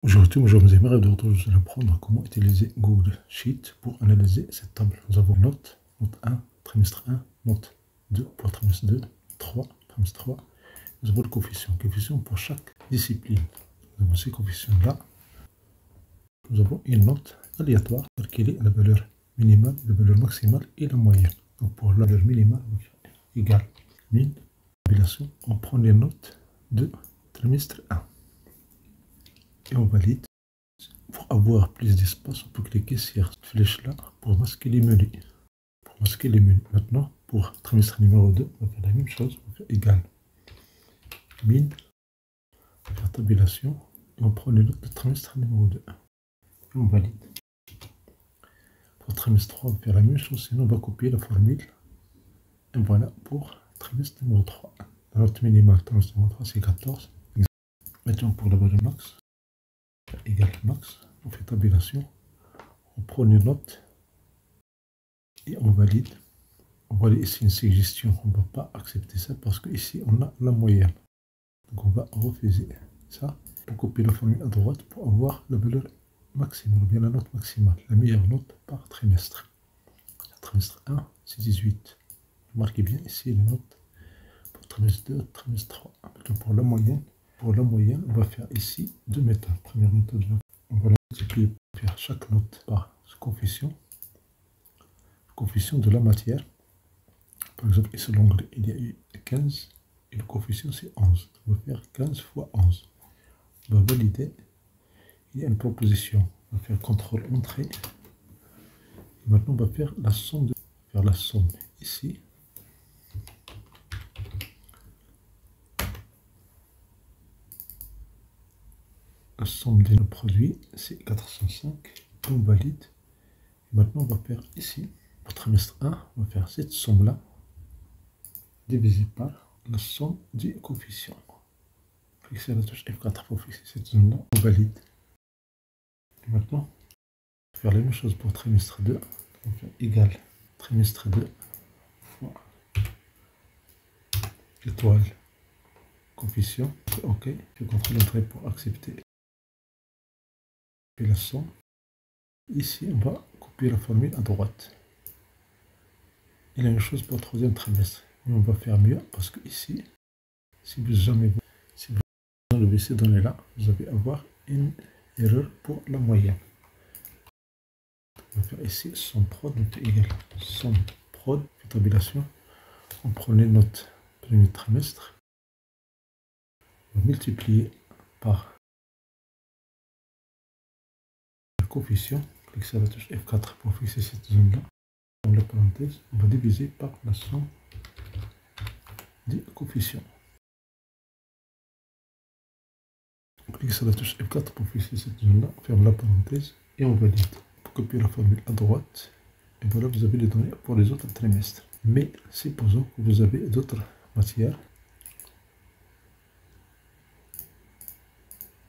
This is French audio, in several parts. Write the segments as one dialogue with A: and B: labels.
A: Aujourd'hui, j'aimerais de apprendre comment utiliser Google Sheet pour analyser cette table. Nous avons note 1, trimestre 1, note 2 pour trimestre 2, 3, trimestre 3. Nous avons le coefficient pour chaque discipline. Nous avons ces coefficients-là. Nous avons une note aléatoire, calculer la valeur minimale, la valeur maximale et la moyenne. Donc pour la valeur minimale, égale 1000, on prend les notes de trimestre 1. Et on valide. Pour avoir plus d'espace, on peut cliquer sur cette flèche-là pour masquer les menus. Maintenant, pour trimestre numéro 2, on va faire la même chose. On va faire égal 1000, on va faire tabulation, et on prend les notes de trimestre numéro 2. Et on valide. Pour trimestre 3, on va faire la même chose, sinon on va copier la formule. Et voilà pour trimestre numéro 3. La note minimale trimestre numéro 3, c'est 14. Maintenant, pour la valeur max, égal max, on fait tabulation, on prend les notes et on valide. On voit ici une suggestion, on ne va pas accepter ça parce qu'ici on a la moyenne. Donc on va refuser ça. On copie la formule à droite pour avoir la valeur maximale, ou bien la note maximale, la meilleure note par trimestre. Trimestre 1, c'est 18. Remarquez bien ici les notes pour trimestre 2, trimestre 3. Maintenant pour la moyenne, on va faire ici deux méthodes. Première méthode, on va la multiplier pour faire chaque note par ce coefficient de la matière. Par exemple, ici l'onglet, il y a eu 15 et le coefficient c'est 11. On va faire 15 fois 11. On va valider. Il y a une proposition. On va faire CTRL entrée. Et maintenant, on va faire la somme. Ici. La somme des produits, c'est 405. On valide. Et maintenant, on va faire ici, pour trimestre 1, on va faire cette somme-là, divisé par la somme du coefficient. Fixer la touche F4 pour fixer cette zone-là. On valide. Et maintenant, on va faire la même chose pour trimestre 2. On va faire égal trimestre 2 fois étoile coefficient. C'est OK. Je contrôle l'entrée pour accepter. Et la somme. Ici, on va copier la formule à droite. Et la même chose pour le troisième trimestre. Mais on va faire mieux parce que ici, si vous enlevez ces données-là, vous allez avoir une erreur pour la moyenne. On va faire ici somme prod, donc égal somme prod, tabulation. On prend les notes premier trimestre. On va multiplier par le coefficient. Cliquez sur la touche F4 pour fixer cette zone-là. Dans la parenthèse, on va diviser par la somme des coefficients. Cliquez sur la touche F4 pour fixer cette zone-là, on ferme la parenthèse et on valide. Pour copier la formule à droite, et voilà, vous avez les données pour les autres trimestres. Mais supposons que vous avez d'autres matières.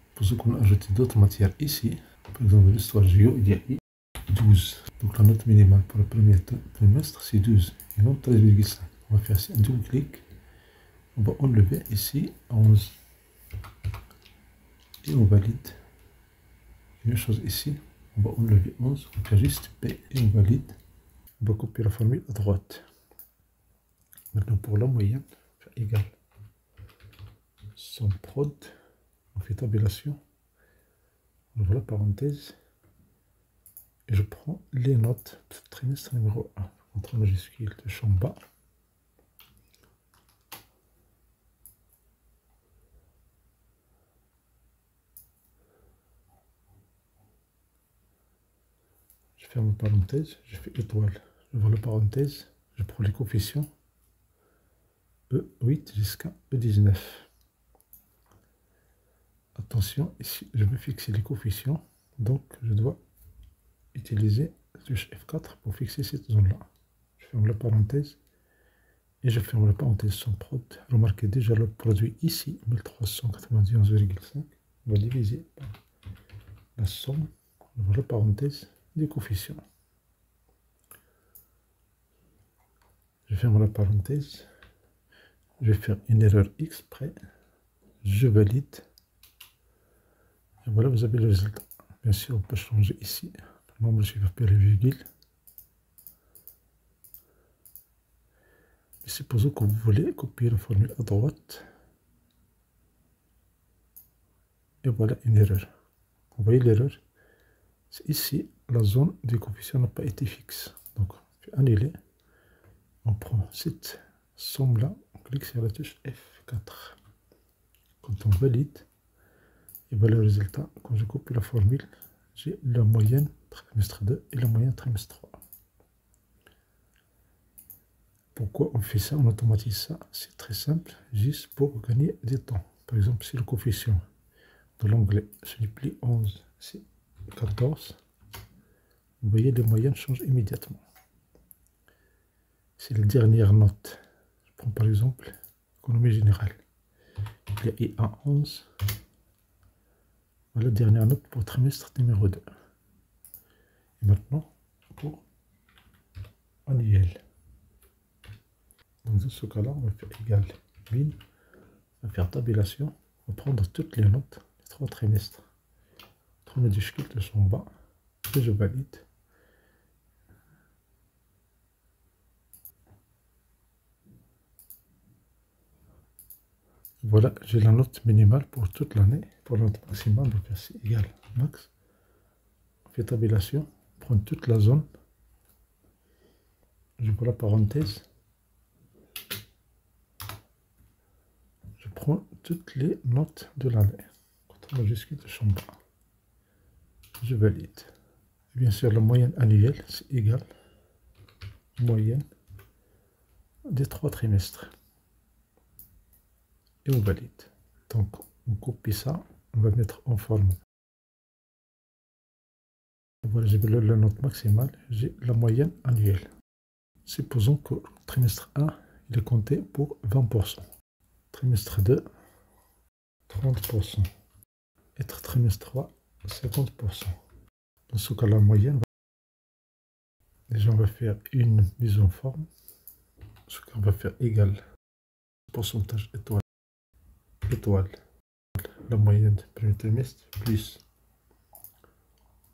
A: Supposons qu'on a ajouté d'autres matières ici. Par exemple, l'histoire géo, il y a eu 12. Donc la note minimale pour le premier trimestre, c'est 12 et non 13,5. On va faire ici un double clic. On va enlever ici 11. Et on valide. Une chose ici, on va enlever 11, on fait juste P et on valide. On va copier la formule à droite. Maintenant pour la moyenne, on fait égal somme prod, on fait tabulation, on ouvre la parenthèse et je prends les notes de trimestre numéro 1 entre majuscule de champ bas. Je ferme la parenthèse, je fais étoile, j'ouvre la parenthèse, je prends les coefficients E8 jusqu'à E19. Attention, ici je vais fixer les coefficients, donc je dois utiliser la touche F4 pour fixer cette zone-là. Je ferme la parenthèse et je ferme la parenthèse sans prod. Remarquez déjà le produit ici, 1391,5. On va diviser par la somme, on ouvre la parenthèse, des coefficients. Je ferme la parenthèse. Je vais faire une erreur exprès. Je valide. Et voilà, vous avez le résultat. Bien sûr, on peut changer ici le nombre de chiffres par les virgules. Et supposons que vous voulez copier la formule à droite. Et voilà une erreur. Vous voyez l'erreur? C'est ici, la zone des coefficients n'a pas été fixe. Donc, on fait annuler. On prend cette somme-là, on clique sur la touche F4. Quand on valide, et voilà le résultat. Quand je copie la formule, j'ai la moyenne trimestre 2 et la moyenne trimestre 3. Pourquoi on fait ça, on automatise ça? C'est très simple, juste pour gagner du temps. Par exemple, si le coefficient de l'onglet se déplie 11, c'est 14, vous voyez les moyennes changent immédiatement. C'est la dernière note. Je prends par exemple économie générale. Il y a IA 11. Voilà la dernière note pour trimestre numéro 2. Et maintenant, pour annuel. Donc dans ce cas-là, on va faire égal bin. On va faire tabulation. On va prendre toutes les notes des 3 trimestres. 3 majuscules de son bas. Et je valide. Voilà, j'ai la note minimale pour toute l'année. Pour la note maximale, on va faire c'est égal max. On fait tabulation. On prend toute la zone. J'ouvre la parenthèse. Je prends toutes les notes de l'année. 3 majuscules de son bas. Je valide. Et bien sûr, la moyenne annuelle, c'est égal moyenne des 3 trimestres. Et on valide. Donc, on copie ça, on va mettre en forme. Voilà, j'ai la note maximale, j'ai la moyenne annuelle. Supposons que le trimestre 1, il est compté pour 20%. Trimestre 2, 30%. Et trimestre 3, 50%. Dans ce cas, la moyenne, déjà on va faire une mise en forme. Ce qu'on va faire égal pourcentage étoile. Étoile. La moyenne du premier trimestre plus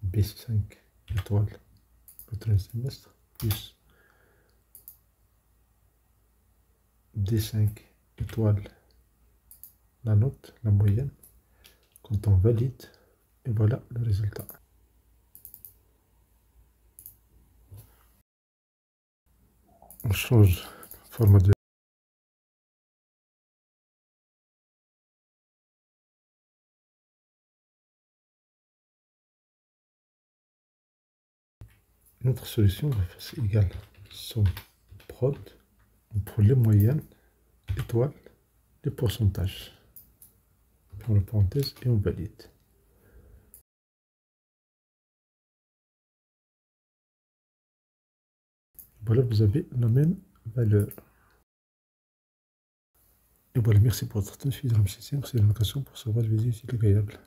A: B5 étoile le trimestre plus D5 étoile la note, la moyenne. Quand on valide, et voilà le résultat. On change le format de notre solution, on va faire c'est égal somme prod, on prend les moyennes, étoiles, les pourcentages. On prend la parenthèse et on valide. Voilà, vous avez la même valeur. Et voilà, merci pour votre attention. Merci de l'occasion pour savoir les vidéos utiles et agréables.